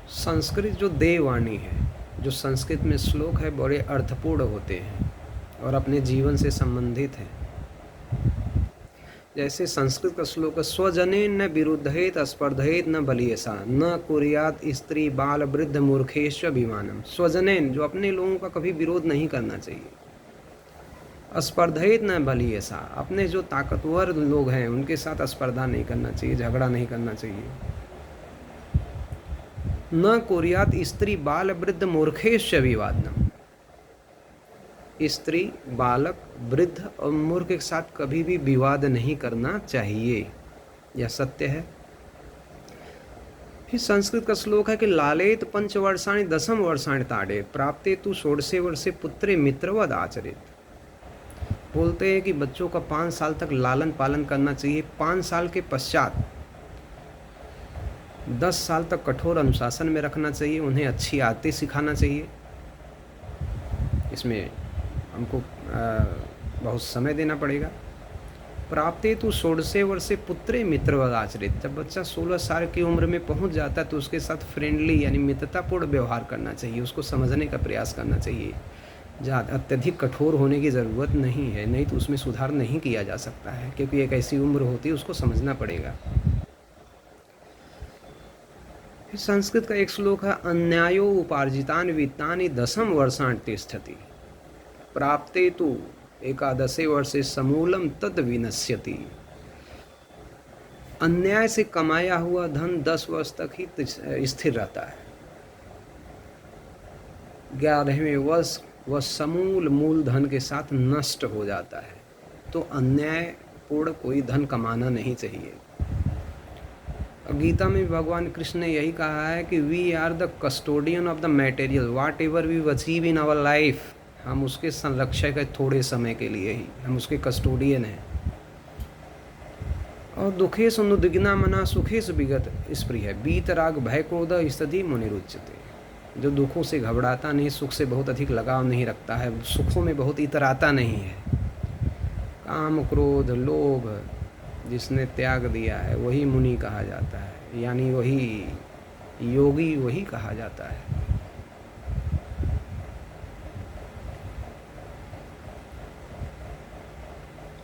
संस्कृत जो देववाणी है, जो संस्कृत में श्लोक है, बड़े अर्थपूर्ण होते हैं और अपने जीवन से संबंधित हैं। जैसे संस्कृत का श्लोक है, स्वजनेन न विरुद्धेत स्पर्धेत न बलियसा न कुर्यात स्त्री बाल वृद्ध मूर्खेश अभिमानम। स्वजनेन, जो अपने लोगों का कभी विरोध नहीं करना चाहिए। स्पर्धेत न बलियसा, अपने जो ताकतवर लोग हैं उनके साथ स्पर्धा नहीं करना चाहिए, झगड़ा नहीं करना चाहिए। न कुर्यात स्त्री बाल वृद्ध मूर्खेश अभिवादनम, स्त्री बालक वृद्ध और मूर्ख के साथ कभी भी विवाद नहीं करना चाहिए, यह सत्य है। फिर संस्कृत का श्लोक है कि लालेत पंचवर्षाणि दशम वर्षाणि ताड़े प्राप्ते तु षोडशे वर्षे पुत्रे मित्रवद आचरित। बोलते हैं कि बच्चों का 5 साल तक लालन पालन करना चाहिए, 5 साल के पश्चात 10 साल तक कठोर अनुशासन में रखना चाहिए, उन्हें अच्छी आदतें सिखाना चाहिए। इसमें हमको बहुत समय देना पड़ेगा। प्राप्ते तो 16 वर्षे पुत्रे मित्रवद आचरित, जब बच्चा 16 साल की उम्र में पहुंच जाता है तो उसके साथ फ्रेंडली यानी मित्रतापूर्ण व्यवहार करना चाहिए, उसको समझने का प्रयास करना चाहिए। ज़्यादा अत्यधिक कठोर होने की ज़रूरत नहीं है, नहीं तो उसमें सुधार नहीं किया जा सकता है, क्योंकि एक ऐसी उम्र होती है उसको समझना पड़ेगा। फिर संस्कृत का एक श्लोक है, अन्यायो उपार्जितानि वित्तानि दशम वर्षाणि तिष्ठति प्राप्ते तु एकादशे वर्षे समूलम तद विनश्यति। अन्याय से कमाया हुआ धन 10 वर्ष तक ही स्थिर रहता है, 11वें वर्ष वह समूल मूलधन के साथ नष्ट हो जाता है। तो अन्यायपूर्ण कोई धन कमाना नहीं चाहिए। गीता में भगवान कृष्ण ने यही कहा है कि we are the custodian of the material whatever we achieve in our life. हम उसके संरक्षक हैं थोड़े समय के लिए ही, हम उसके कस्टोडियन हैं। और दुखे सुनुदिग्ना मना सुखे सुविगत स्प्रिय बीतराग भय क्रोध स्थिति मुनिरुच्यते। जो दुखों से घबराता नहीं, सुख से बहुत अधिक लगाव नहीं रखता है, सुखों में बहुत इतराता नहीं है, काम क्रोध लोभ जिसने त्याग दिया है वही मुनि कहा जाता है, यानी वही योगी वही कहा जाता है।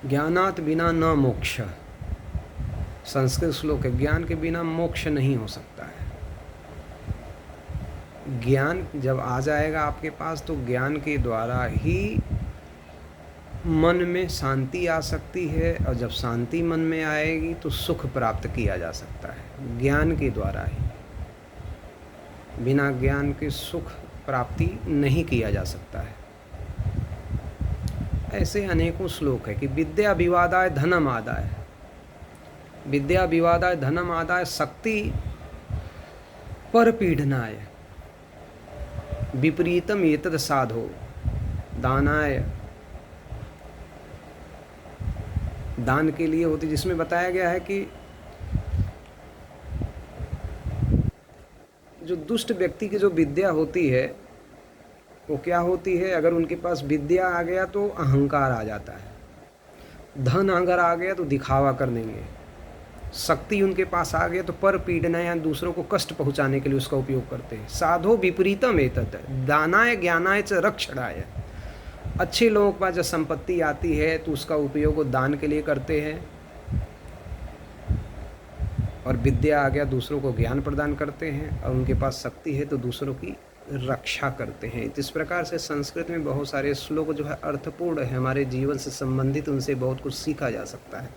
ज्ञानात बिना न मोक्ष, संस्कृत श्लोक है, ज्ञान के बिना मोक्ष नहीं हो सकता है। ज्ञान जब आ जाएगा आपके पास तो ज्ञान के द्वारा ही मन में शांति आ सकती है, और जब शांति मन में आएगी तो सुख प्राप्त किया जा सकता है, ज्ञान के द्वारा ही। बिना ज्ञान के सुख प्राप्ति नहीं किया जा सकता है। ऐसे अनेकों श्लोक है कि विद्या विवादाय धनम आदाय, विद्या विवादाय धनम आदाय शक्ति पर पीडनाय विपरीतम एतद साधो दानाय। दान के लिए होती, जिसमें बताया गया है कि जो दुष्ट व्यक्ति की जो विद्या होती है वो क्या होती है, अगर उनके पास विद्या आ गया तो अहंकार आ जाता है, धन अगर आ गया तो दिखावा कर देंगे, शक्ति उनके पास आ गया तो पर पीड़ना या दूसरों को कष्ट पहुंचाने के लिए उसका उपयोग करते हैं। साधो विपरीतम एतत् दानाय ज्ञानाय च रक्षणाय। अच्छे लोगों के पास जब संपत्ति आती है तो उसका उपयोग वो दान के लिए करते हैं, और विद्या आ गया दूसरों को ज्ञान प्रदान करते हैं, और उनके पास शक्ति है तो दूसरों की रक्षा करते हैं। इस प्रकार से संस्कृत में बहुत सारे श्लोक जो है अर्थपूर्ण है, हमारे जीवन से संबंधित, उनसे बहुत कुछ सीखा जा सकता है।